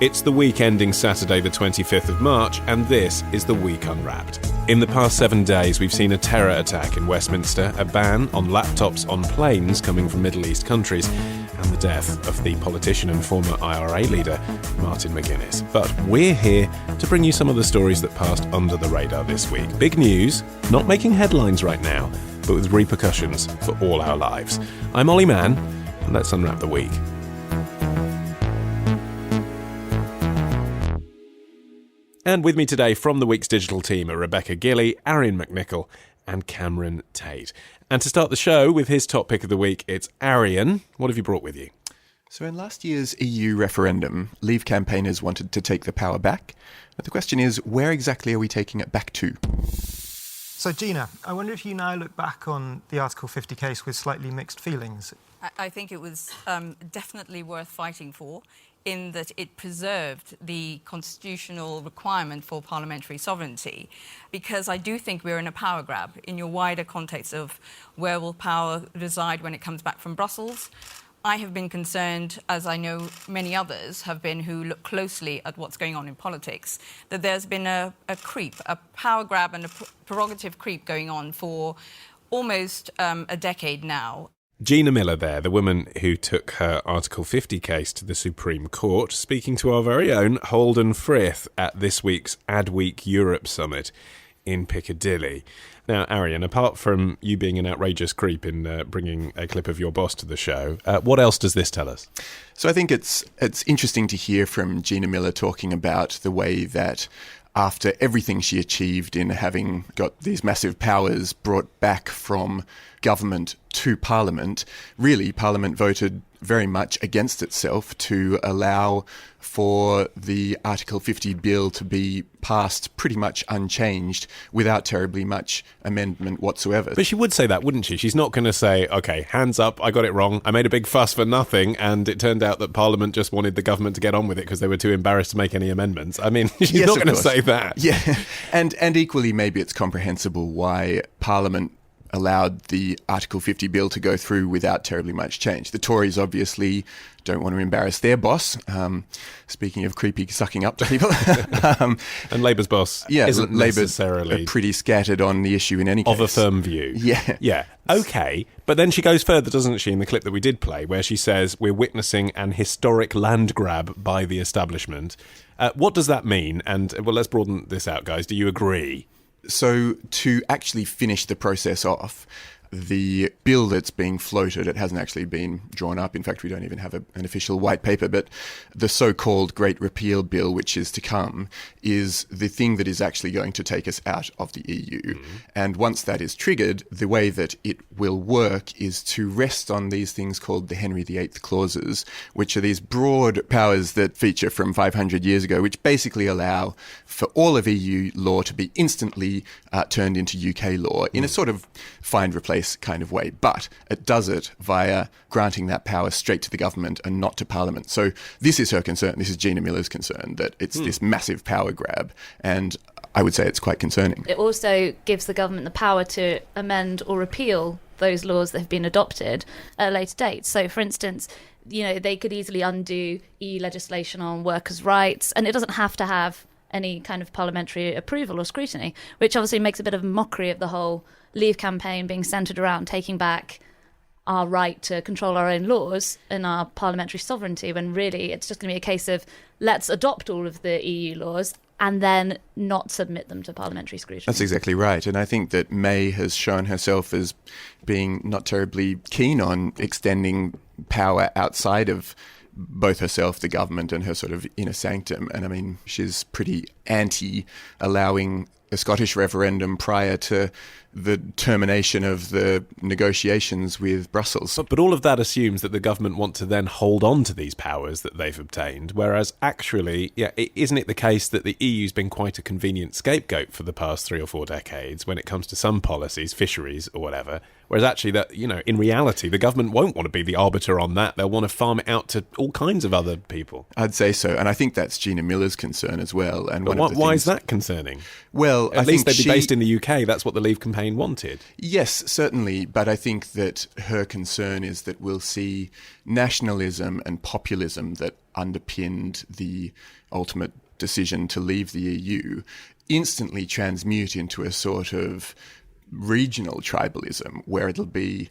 It's the week ending Saturday the 25th of March, and this is The Week Unwrapped. In the past 7 days, we've seen a terror attack in Westminster, a ban on laptops on planes coming from Middle East countries, and the death of the politician and former IRA leader, Martin McGuinness. But we're here to bring you some of the stories that passed under the radar this week. Big news, not making headlines right now, but with repercussions for all our lives. I'm Olly Mann, and let's unwrap the week. And with me today from the week's digital team are Rebecca Gillie, Arion McNicoll and Cameron Tait. And to start the show with his top pick of the week, it's Arion. What have you brought with you? So in last year's EU referendum, Leave campaigners wanted to take the power back. But the question is, where exactly are we taking it back to? So Gina, I wonder if you now look back on the Article 50 case with slightly mixed feelings. I think it was definitely worth fighting for, in that it preserved the constitutional requirement for parliamentary sovereignty, because I do think we're in a power grab in your wider context of where will power reside when it comes back from Brussels. I have been concerned, as I know many others have been who look closely at what's going on in politics, that there's been a creep, a power grab and a prerogative creep going on for almost a decade now. Gina Miller there, the woman who took her Article 50 case to the Supreme Court, speaking to our very own Holden Frith at this week's Adweek Europe Summit in Piccadilly. Now, Arion, apart from you being an outrageous creep in bringing a clip of your boss to the show, what else does this tell us? So I think it's interesting to hear from Gina Miller talking about the way that after everything she achieved in having got these massive powers brought back from government to Parliament, really Parliament voted very much against itself to allow for the Article 50 bill to be passed pretty much unchanged without terribly much amendment whatsoever. But she would say that, wouldn't she? She's not going to say, OK, hands up, I got it wrong, I made a big fuss for nothing, and it turned out that Parliament just wanted the government to get on with it because they were too embarrassed to make any amendments. I mean, she's not going to say that. Yeah, and equally maybe it's comprehensible why Parliament allowed the Article 50 bill to go through without terribly much change. The Tories obviously don't want to embarrass their boss. Speaking of creepy sucking up to people. And Labour's boss isn't necessarily pretty scattered on the issue in any case. Of a firm view. Yeah. Yeah. OK. But then she goes further, doesn't she, in the clip that we did play, where she says we're witnessing an historic land grab by the establishment. What does that mean? And, well, let's broaden this out, guys. Do you agree? So to actually finish the process off, the bill that's being floated, it hasn't actually been drawn up. In fact, we don't even have an official white paper, but the so-called Great Repeal Bill, which is to come, is the thing that is actually going to take us out of the EU. Mm-hmm. And once that is triggered, the way that it will work is to rest on these things called the Henry VIII clauses, which are these broad powers that feature from 500 years ago, which basically allow for all of EU law to be instantly turned into UK law in a sort of find replace kind of way, but it does it via granting that power straight to the government and not to Parliament. So this is her concern, this is Gina Miller's concern, that it's this massive power grab, and I would say it's quite concerning. It also gives the government the power to amend or repeal those laws that have been adopted at a later date. So, for instance, they could easily undo EU legislation on workers' rights, and it doesn't have to have any kind of parliamentary approval or scrutiny, which obviously makes a bit of a mockery of the whole Leave campaign being centred around taking back our right to control our own laws and our parliamentary sovereignty, when really it's just going to be a case of let's adopt all of the EU laws and then not submit them to parliamentary scrutiny. That's exactly right. And I think that May has shown herself as being not terribly keen on extending power outside of both herself, the government, and her sort of inner sanctum. And I mean, she's pretty anti-allowing a Scottish referendum prior to the termination of the negotiations with Brussels. But all of that assumes that the government want to then hold on to these powers that they've obtained, whereas actually, isn't it the case that the EU's been quite a convenient scapegoat for the past 3 or 4 decades when it comes to some policies, fisheries or whatever, whereas actually that, in reality, the government won't want to be the arbiter on that. They'll want to farm it out to all kinds of other people. I'd say so, and I think that's Gina Miller's concern as well. And why is that concerning? Well, Well, At least they'd be based in the UK. That's what the Leave campaign wanted. Yes, certainly. But I think that her concern is that we'll see nationalism and populism that underpinned the ultimate decision to leave the EU instantly transmute into a sort of regional tribalism where it'll be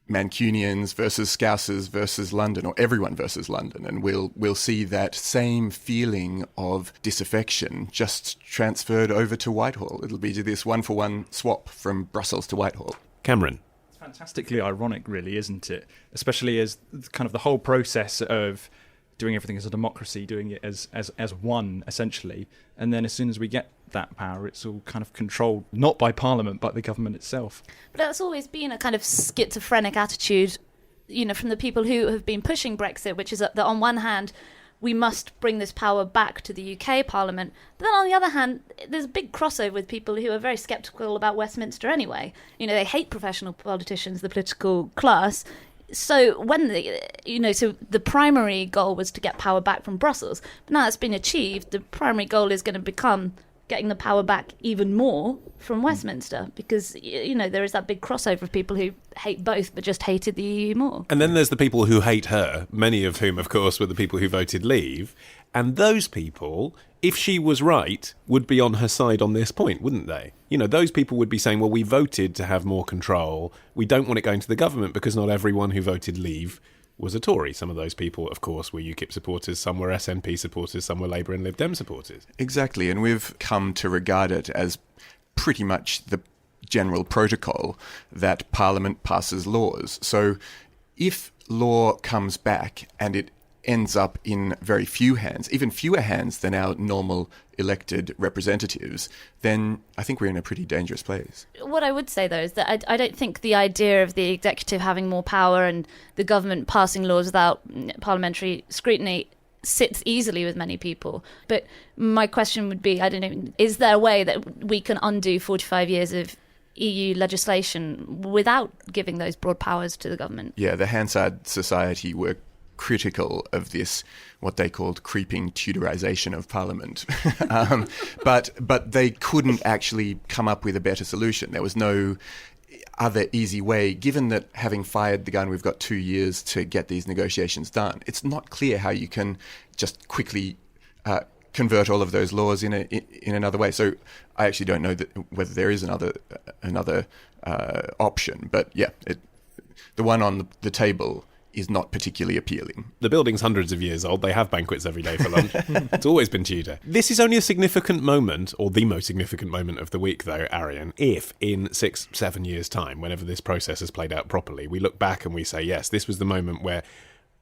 Mancunians versus Scousers versus London, or everyone versus London, and we'll see that same feeling of disaffection just transferred over to Whitehall. It'll be this one-for-one swap from Brussels to Whitehall. Cameron? It's fantastically ironic, really, isn't it? Especially as kind of the whole process of doing everything as a democracy, doing it as one, essentially, and then as soon as we get that power, it's all kind of controlled, not by Parliament, but the government itself. But that's always been a kind of schizophrenic attitude, from the people who have been pushing Brexit, which is that on one hand, we must bring this power back to the UK Parliament. But then on the other hand, there's a big crossover with people who are very sceptical about Westminster anyway. They hate professional politicians, the political class. So so the primary goal was to get power back from Brussels. But now that's been achieved, the primary goal is going to become getting the power back even more from Westminster, because there is that big crossover of people who hate both but just hated the EU more. And then there's the people who hate her, many of whom, of course, were the people who voted Leave. And those people, if she was right, would be on her side on this point, wouldn't they? Those people would be saying, well, we voted to have more control. We don't want it going to the government because not everyone who voted Leave was a Tory. Some of those people, of course, were UKIP supporters, some were SNP supporters, some were Labour and Lib Dem supporters. Exactly, and we've come to regard it as pretty much the general protocol that Parliament passes laws. So if law comes back and it ends up in very few hands, even fewer hands than our normal elected representatives, then I think we're in a pretty dangerous place. What I would say, though, is that I don't think the idea of the executive having more power and the government passing laws without parliamentary scrutiny sits easily with many people. But my question would be, is there a way that we can undo 45 years of EU legislation without giving those broad powers to the government? Yeah, the Hansard Society were critical of this, what they called creeping Tudorisation of Parliament. But they couldn't actually come up with a better solution. There was no other easy way, given that having fired the gun, we've got 2 years to get these negotiations done. It's not clear how you can just quickly convert all of those laws in another way. So I actually don't know whether there is another option. But yeah, the one on the table is not particularly appealing. The building's hundreds of years old. They have banquets every day for lunch. It's always been Tudor. This is only a significant moment, or the most significant moment of the week, though, Arion, if in 6-7 years' time, whenever this process has played out properly, we look back and we say, yes, this was the moment where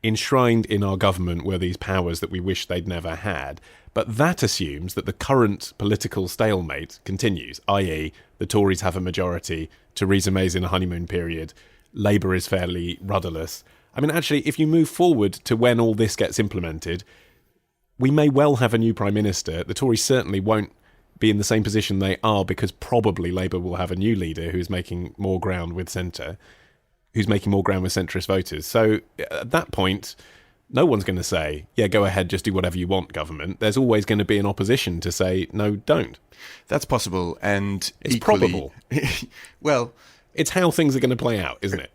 enshrined in our government were these powers that we wish they'd never had. But that assumes that the current political stalemate continues, i.e. the Tories have a majority, Theresa May's in a honeymoon period, Labour is fairly rudderless. I mean, actually, if you move forward to when all this gets implemented, we may well have a new Prime Minister. The Tories certainly won't be in the same position they are, because probably Labour will have a new leader who's making more ground with centre, who's making more ground with centrist voters. So at that point, no one's going to say, yeah, go ahead, just do whatever you want, government. There's always going to be an opposition to say, no, don't. That's possible, and it's equally, probable. Well, it's how things are going to play out, isn't it?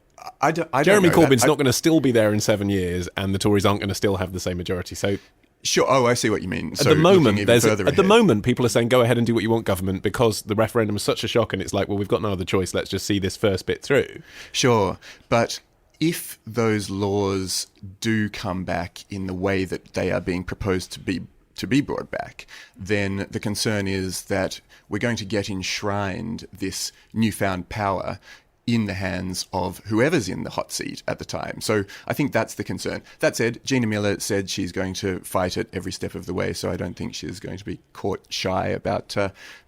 Jeremy Corbyn's not going to still be there in 7 years, and the Tories aren't going to still have the same majority. So, sure. Oh, I see what you mean. At the moment, people are saying, go ahead and do what you want, government, because the referendum is such a shock, and it's like, well, we've got no other choice. Let's just see this first bit through. Sure, but if those laws do come back in the way that they are being proposed to be brought back, then the concern is that we're going to get enshrined this newfound power in the hands of whoever's in the hot seat at the time. So I think that's the concern. That said, Gina Miller said she's going to fight it every step of the way, so I don't think she's going to be caught shy about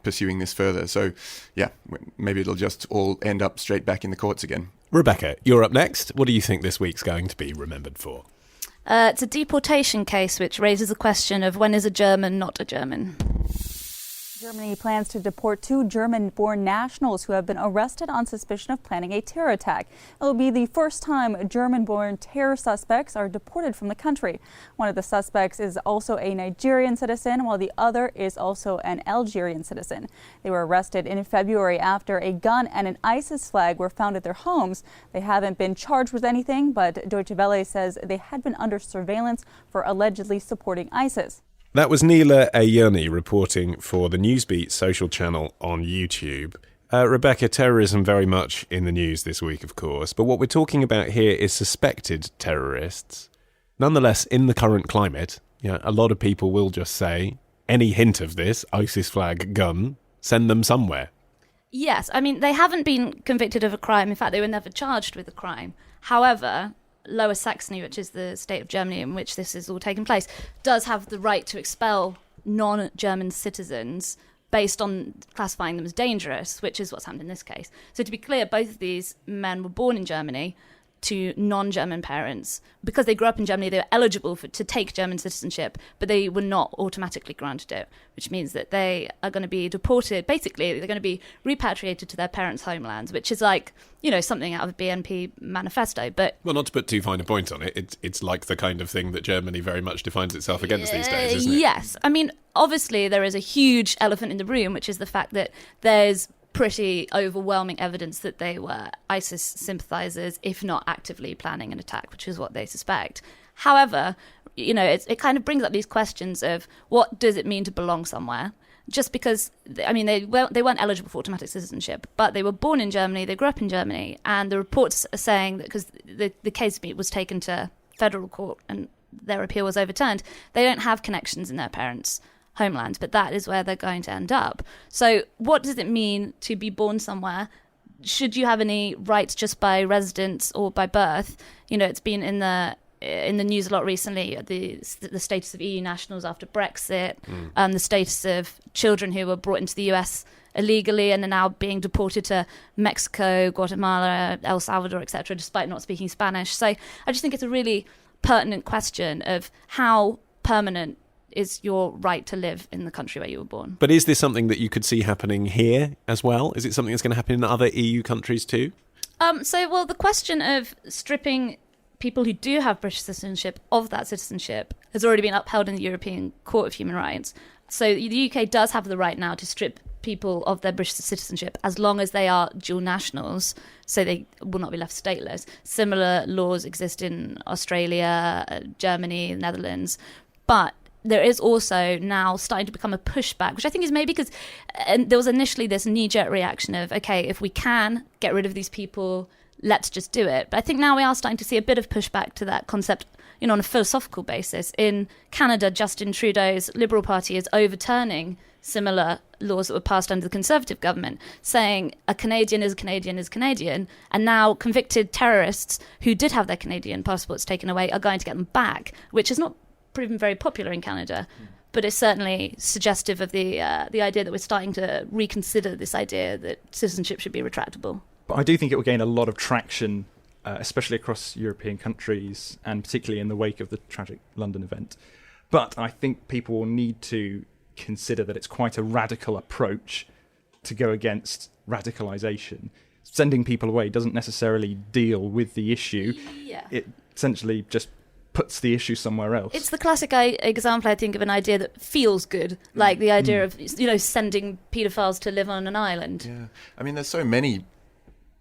pursuing this further. So yeah, maybe it'll just all end up straight back in the courts again. Rebecca, you're up next. What do you think this week's going to be remembered for? It's a deportation case which raises the question of when is a German not a German? Germany plans to deport 2 German-born nationals who have been arrested on suspicion of planning a terror attack. It will be the first time German-born terror suspects are deported from the country. One of the suspects is also a Nigerian citizen, while the other is also an Algerian citizen. They were arrested in February after a gun and an ISIS flag were found at their homes. They haven't been charged with anything, but Deutsche Welle says they had been under surveillance for allegedly supporting ISIS. That was Neela Ayuni reporting for the Newsbeat social channel on YouTube. Rebecca, terrorism very much in the news this week, of course, but what we're talking about here is suspected terrorists. Nonetheless, in the current climate, a lot of people will just say, any hint of this, ISIS flag, gun, send them somewhere. Yes, I mean, they haven't been convicted of a crime. In fact, they were never charged with a crime. However, Lower Saxony, which is the state of Germany in which this is all taking place, does have the right to expel non-German citizens based on classifying them as dangerous, which is what's happened in this case. So to be clear, both of these men were born in Germany to non-German parents. Because they grew up in Germany, they were eligible to take German citizenship, but they were not automatically granted it, which means that they are going to be deported. Basically, they're going to be repatriated to their parents' homelands, which is like, something out of a BNP manifesto. But well, not to put too fine a point on it, it's like the kind of thing that Germany very much defines itself against these days, isn't it? Yes. I mean, obviously, there is a huge elephant in the room, which is the fact that there's pretty overwhelming evidence that they were ISIS sympathizers, if not actively planning an attack, which is what they suspect. However, it kind of brings up these questions of what does it mean to belong somewhere? Just because, I mean, they weren't eligible for automatic citizenship, but they were born in Germany, they grew up in Germany, and the reports are saying that because the case was taken to federal court and their appeal was overturned, they don't have connections in their parents' homeland, but that is where they're going to end up. So what does it mean to be born somewhere? Should you have any rights just by residence or by birth? It's been in the news a lot recently, the status of EU nationals after Brexit, the status of children who were brought into the US illegally and are now being deported to Mexico, Guatemala, El Salvador, etc., despite not speaking Spanish. So I just think it's a really pertinent question of how permanent is your right to live in the country where you were born. But is this something that you could see happening here as well? Is it something that's going to happen in other EU countries too? The question of stripping people who do have British citizenship of that citizenship has already been upheld in the European Court of Human Rights. So the UK does have the right now to strip people of their British citizenship as long as they are dual nationals, so they will not be left stateless. Similar laws exist in Australia, Germany, Netherlands, but there is also now starting to become a pushback, which I think is maybe because there was initially this knee-jerk reaction of, okay, if we can get rid of these people, let's just do it. But I think now we are starting to see a bit of pushback to that concept, on a philosophical basis. In Canada, Justin Trudeau's Liberal Party is overturning similar laws that were passed under the Conservative government, saying a Canadian is a Canadian is Canadian, and now convicted terrorists who did have their Canadian passports taken away are going to get them back, which is not proven very popular in Canada, but it's certainly suggestive of the idea that we're starting to reconsider this idea that citizenship should be retractable. But I do think it will gain a lot of traction, especially across European countries, and particularly in the wake of the tragic London event. But I think people will need to consider that it's quite a radical approach to go against radicalisation. Sending people away doesn't necessarily deal with the issue. Yeah. It essentially just puts the issue somewhere else. It's the classic example, I think, of an idea that feels good, like the idea of, sending paedophiles to live on an island. Yeah. I mean, there's so many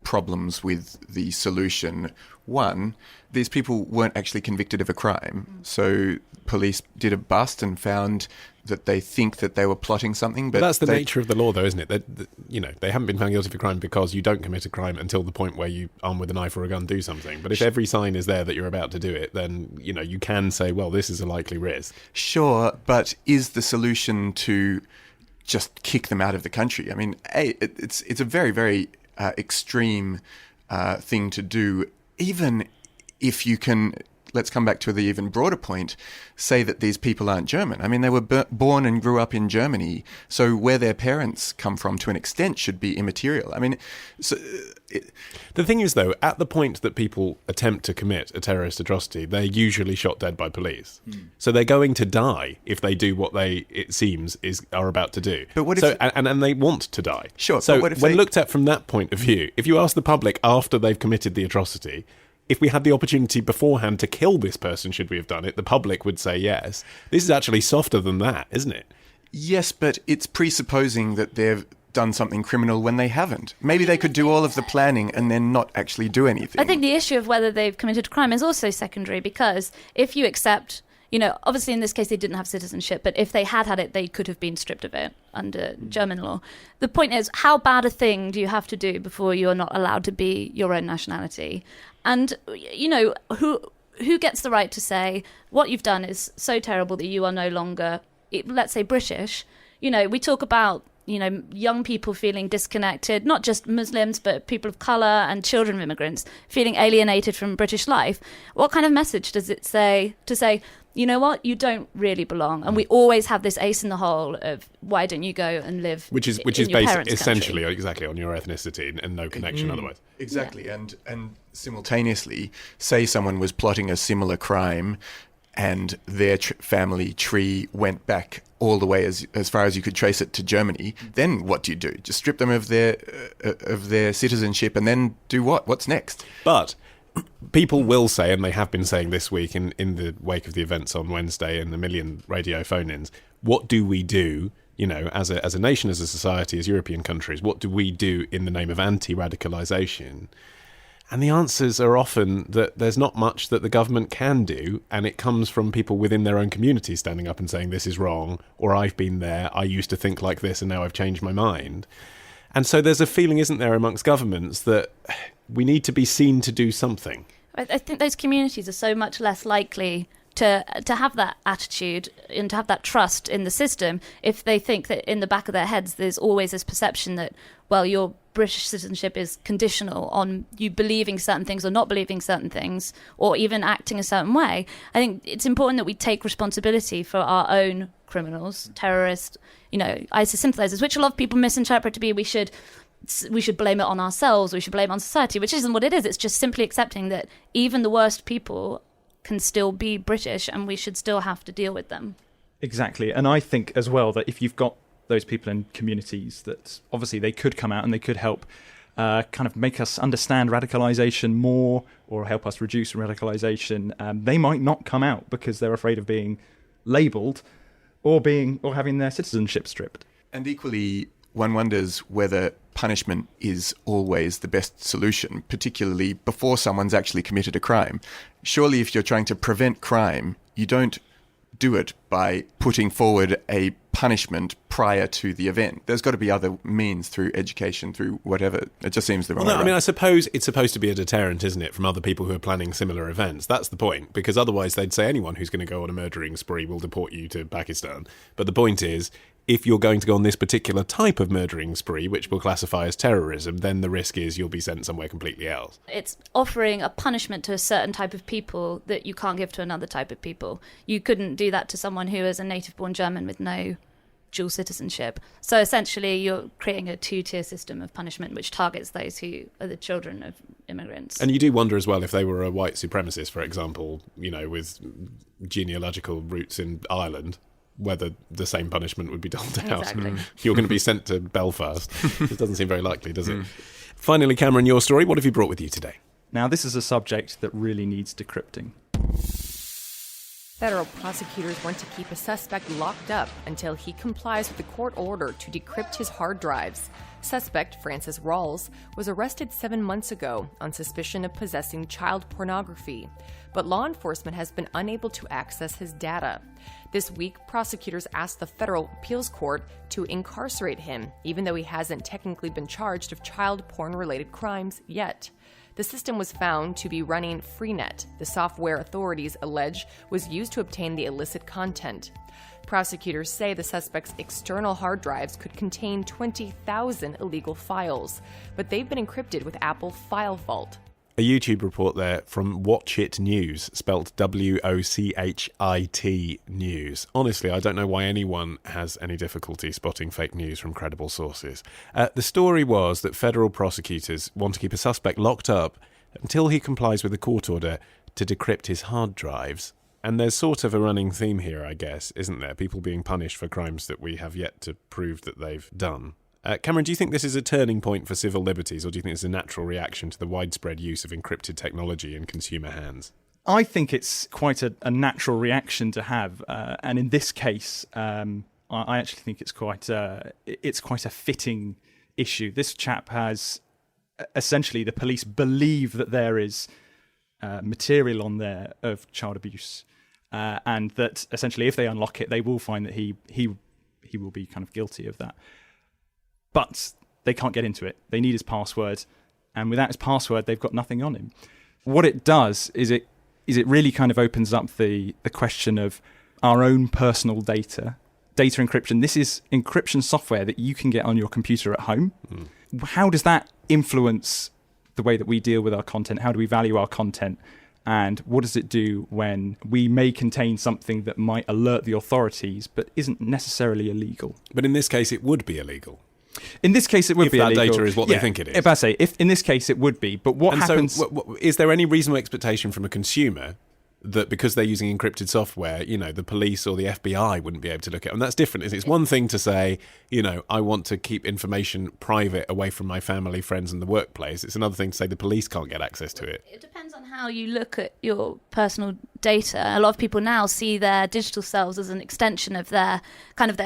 problems with the solution. One, these people weren't actually convicted of a crime. So police did a bust and found that they think that they were plotting something. But that's the nature of the law, though, isn't it? They haven't been found guilty of a crime because you don't commit a crime until the point where you, armed with a knife or a gun, do something. But if every sign is there that you're about to do it, then, you can say, well, this is a likely risk. Sure, but is the solution to just kick them out of the country? I mean, it's a very, very extreme thing to do, even if you can let's come back to the even broader point, say that these people aren't German. I mean, they were born and grew up in Germany, so where their parents come from to an extent should be immaterial. I mean, the thing is, though, at the point that people attempt to commit a terrorist atrocity, they're usually shot dead by police. So they're going to die if they do what they, it seems, are about to do. But what if... And they want to die. Sure. So but what if when looked at from that point of view, if you ask the public after they've committed the atrocity, if we had the opportunity beforehand to kill this person, should we have done it, the public would say yes. This is actually softer than that, isn't it? Yes, but it's presupposing that they've done something criminal when they haven't. Maybe they could do all of the planning and then not actually do anything. I think the issue of whether they've committed a crime is also secondary, because if you accept, obviously in this case they didn't have citizenship, but if they had it, they could have been stripped of it under German law. The point is, how bad a thing do you have to do before you're not allowed to be your own nationality? And, who gets the right to say, what you've done is so terrible that you are no longer, let's say, British? We talk about young people feeling disconnected, not just Muslims, but people of colour and children of immigrants feeling alienated from British life. What kind of message does it say to say, you know what, you don't really belong? And we always have this ace in the hole of why don't you go and live which is based essentially exactly on your ethnicity and no connection otherwise. Exactly. Yeah. And simultaneously, say someone was plotting a similar crime and their family tree went back all the way as far as you could trace it to Germany, then what do? Just strip them of their citizenship and then do what? What's next? But people will say, and they have been saying this week in the wake of the events on Wednesday and a million radio phone-ins, what do we do, as a nation, as a society, as European countries, what do we do in the name of anti-radicalisation? And the answers are often that there's not much that the government can do, and it comes from people within their own community standing up and saying this is wrong, or I've been there, I used to think like this and now I've changed my mind. And so there's a feeling, isn't there, amongst governments that we need to be seen to do something. I think those communities are so much less likely to have that attitude and to have that trust in the system if they think that in the back of their heads there's always this perception that, well, your British citizenship is conditional on you believing certain things or not believing certain things or even acting a certain way. I think it's important that we take responsibility for our own criminals, terrorists, ISIS sympathizers, which a lot of people misinterpret to be we should blame it on ourselves, we should blame it on society, which isn't what it is. It's just simply accepting that even the worst people can still be British and we should still have to deal with them. Exactly. And I think as well that if you've got those people in communities that obviously they could come out and they could help kind of make us understand radicalisation more or help us reduce radicalisation, they might not come out because they're afraid of being labelled or having their citizenship stripped. And equally, one wonders whether punishment is always the best solution, particularly before someone's actually committed a crime. Surely if you're trying to prevent crime, you don't do it by putting forward a punishment prior to the event. There's got to be other means through education, through whatever. It just seems the wrong way. I suppose it's supposed to be a deterrent, isn't it, from other people who are planning similar events. That's the point, because otherwise they'd say anyone who's going to go on a murdering spree will deport you to Pakistan. But the point is, if you're going to go on this particular type of murdering spree, which we'll classify as terrorism, then the risk is you'll be sent somewhere completely else. It's offering a punishment to a certain type of people that you can't give to another type of people. You couldn't do that to someone who is a native-born German with no dual citizenship. So essentially you're creating a two-tier system of punishment which targets those who are the children of immigrants. And you do wonder as well if they were a white supremacist, for example, with genealogical roots in Ireland, whether the same punishment would be doled out. Exactly. You're going to be sent to Belfast. It doesn't seem very likely, does it? Finally, Cameron, your story. What have you brought with you today? Now, this is a subject that really needs decrypting. Federal prosecutors want to keep a suspect locked up until he complies with the court order to decrypt his hard drives. Suspect Francis Rawls was arrested 7 months ago on suspicion of possessing child pornography, but law enforcement has been unable to access his data. This week, prosecutors asked the federal appeals court to incarcerate him, even though he hasn't technically been charged of child porn-related crimes yet. The system was found to be running Freenet, the software authorities allege was used to obtain the illicit content. Prosecutors say the suspect's external hard drives could contain 20,000 illegal files, but they've been encrypted with Apple File Vault. A YouTube report there from Watch It News, spelt WOCHIT News. Honestly, I don't know why anyone has any difficulty spotting fake news from credible sources. The story was that federal prosecutors want to keep a suspect locked up until he complies with a court order to decrypt his hard drives. And there's sort of a running theme here, I guess, isn't there? People being punished for crimes that we have yet to prove that they've done. Cameron, do you think this is a turning point for civil liberties, or do you think it's a natural reaction to the widespread use of encrypted technology in consumer hands? I think it's quite a natural reaction to have, and in this case, I actually think it's quite a fitting issue. This chap has essentially, the police believe that there is material on there of child abuse, and that essentially, if they unlock it, they will find that he will be kind of guilty of that. But they can't get into it. They need his password, and without his password, they've got nothing on him. What it does is it really kind of opens up the question of our own personal data encryption. This is encryption software that you can get on your computer at home. How does that influence the way that we deal with our content? How do we value our content? And what does it do when we may contain something that might alert the authorities but isn't necessarily illegal? But in this case, it would be illegal. In this case, it would be illegal. If that data is what they think it is. If I say, in this case, it would be. But what happens... So, is there any reasonable expectation from a consumer that because they're using encrypted software, the police or the FBI wouldn't be able to look at it? And that's different. It's one thing to say, I want to keep information private away from my family, friends and the workplace. It's another thing to say the police can't get access to it. It depends on how you look at your personal data. A lot of people now see their digital selves as an extension of their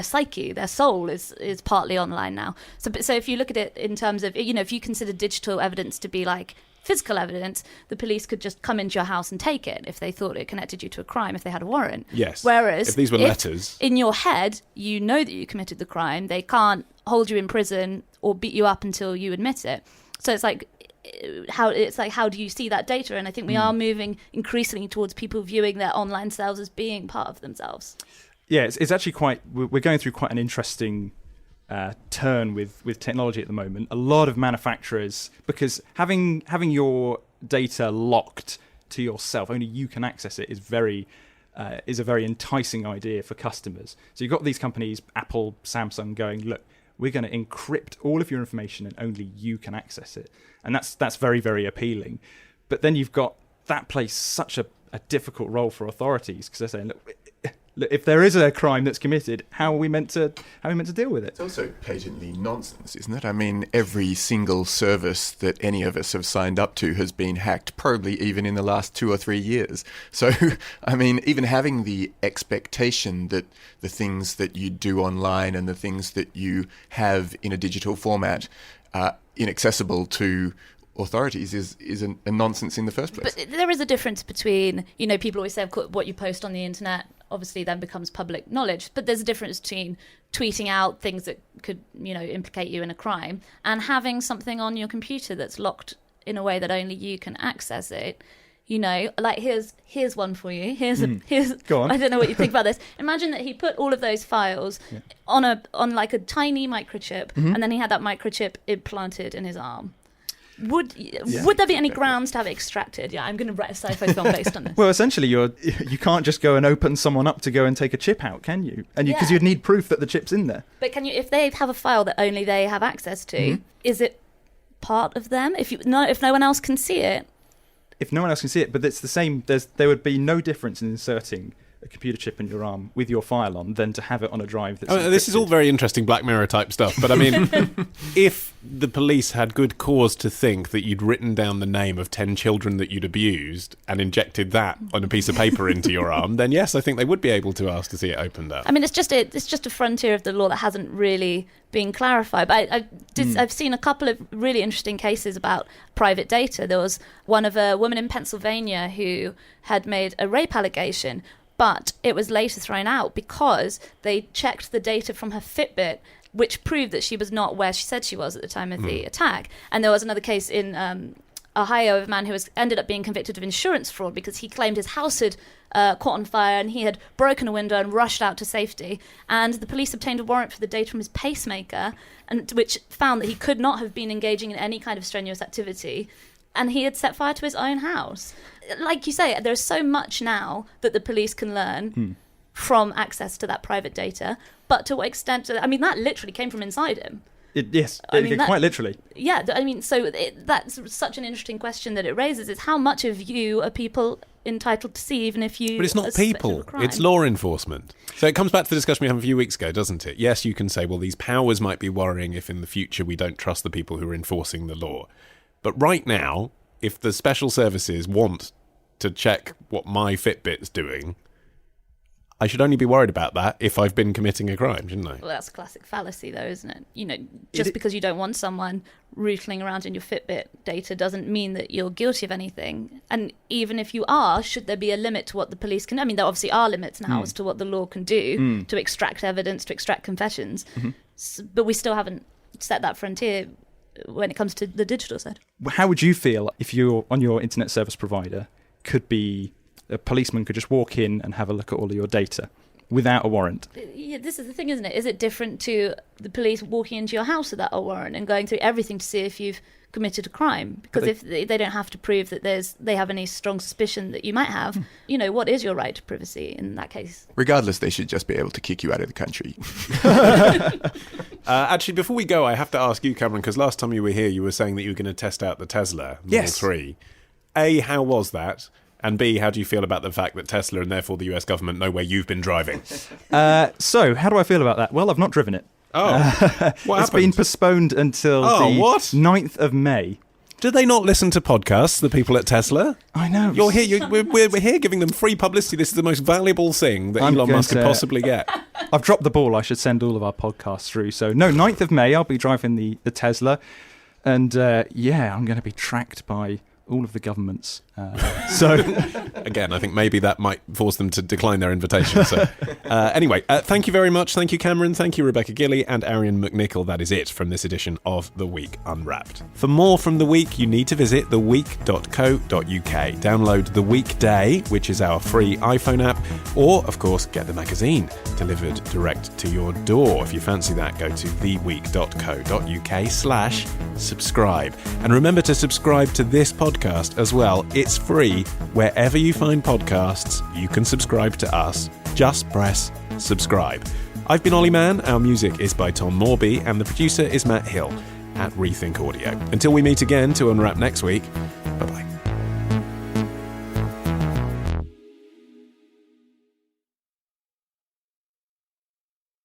psyche. Their soul is partly online now. So if you look at it in terms of, if you consider digital evidence to be like physical evidence, the police could just come into your house and take it if they thought it connected you to a crime, if they had a warrant. Yes. Whereas if these were letters, in your head, you know that you committed the crime. They can't hold you in prison or beat you up until you admit it. So it's like how do you see that data? And I think we are moving increasingly towards people viewing their online selves as being part of themselves. Yeah, it's actually we're going through quite an interesting turn with technology at the moment. A lot of manufacturers, because having your data locked to yourself, only you can access it, is a very enticing idea for customers. So you've got these companies, Apple, Samsung, going, look, we're going to encrypt all of your information and only you can access it. And that's very, very appealing. But then you've got that plays such a difficult role for authorities, because they're saying, look, if there is a crime that's committed, how are we meant to deal with it? It's also patently nonsense, isn't it? I mean, every single service that any of us have signed up to has been hacked, probably even in the last 2 or 3 years. So, I mean, even having the expectation that the things that you do online and the things that you have in a digital format are inaccessible to authorities is a nonsense in the first place. But there is a difference between, people always say what you post on the internet obviously then becomes public knowledge, but there's a difference between tweeting out things that could, implicate you in a crime and having something on your computer that's locked in a way that only you can access it. Like here's one for you. Here's Go on. I don't know what you think about this. Imagine that he put all of those files on like a tiny microchip, and then he had that microchip implanted in his arm. Would there be any grounds to have it extracted? Yeah, I'm going to write a sci-fi film based on this. Well, essentially, you can't just go and open someone up to go and take a chip out, can you? And because you'd need proof that the chip's in there. But can you, if they have a file that only they have access to, is it part of them? If no one else can see it. If no one else can see it, but it's the same. There would be no difference in inserting a computer chip in your arm with your file on than to have it on a drive that's encrypted. This is all very interesting Black Mirror type stuff, but I mean, if the police had good cause to think that you'd written down the name of 10 children that you'd abused and injected that on a piece of paper into your arm, then yes, I think they would be able to ask to see it opened up. I mean, it's just a frontier of the law that hasn't really been clarified. But I've seen a couple of really interesting cases about private data. There was one of a woman in Pennsylvania who had made a rape allegation, but it was later thrown out because they checked the data from her Fitbit, which proved that she was not where she said she was at the time of the attack. And there was another case in Ohio of a man who ended up being convicted of insurance fraud because he claimed his house had caught on fire and he had broken a window and rushed out to safety. And the police obtained a warrant for the data from his pacemaker, and which found that he could not have been engaging in any kind of strenuous activity. and he had set fire to his own house. Like you say, there's so much now that the police can learn from access to that private data, but to what extent? I mean, that literally came from inside him. Quite literally. Yeah, I mean, so that's such an interesting question that it raises, is how much of you are people entitled to see, even if you... But it's not people, it's law enforcement. So it comes back to the discussion we had a few weeks ago, doesn't it? Yes, you can say, well, these powers might be worrying if in the future we don't trust the people who are enforcing the law. But right now, if the special services want to check what my Fitbit's doing, I should only be worried about that if I've been committing a crime, shouldn't I? Well, that's a classic fallacy, though, isn't it? You know, just because you don't want someone rootling around in your Fitbit data doesn't mean that you're guilty of anything. And even if you are, should there be a limit to what the police can... I mean, there obviously are limits now as to what the law can do to extract evidence, to extract confessions. But we still haven't set that frontier when it comes to the digital side. How would you feel if you're on your internet service provider a policeman could just walk in and have a look at all of your data without a warrant? Yeah, this is the thing, isn't it? Is it different to the police walking into your house without a warrant and going through everything to see if you've committed a crime? Because if they don't have to prove that they have any strong suspicion that you might have, you know, what is your right to privacy in that case? Regardless, they should just be able to kick you out of the country. Actually, before we go, I have to ask you, Cameron, because last time you were here, you were saying that you were going to test out the Tesla Model 3. A, how was that? And B, how do you feel about the fact that Tesla and therefore the US government know where you've been driving? So, how do I feel about that? Well, I've not driven it. Oh, what It's been postponed until the 9th of May. Do they not listen to podcasts, the people at Tesla? I know. You're here. We're here giving them free publicity. This is the most valuable thing that Elon Musk could possibly get. I've dropped the ball. I should send all of our podcasts through. So, no, 9th of May, I'll be driving the Tesla. And, I'm going to be tracked by all of the governments. Again, I think maybe that might force them to decline their invitation. So, anyway, thank you very much. Thank you, Cameron. Thank you, Rebecca Gillie and Arion McNicoll. That is it from this edition of The Week Unwrapped. For more from The Week, you need to visit theweek.co.uk. Download The Weekday, which is our free iPhone app, or, of course, get the magazine delivered direct to your door. If you fancy that, go to theweek.co.uk/subscribe. And remember to subscribe to this podcast as well. It's free. Wherever you find podcasts, you can subscribe to us. Just press subscribe. I've been Olly Mann. Our music is by Tom Morby, and the producer is Matt Hill at Rethink Audio. Until we meet again to unwrap next week, bye-bye.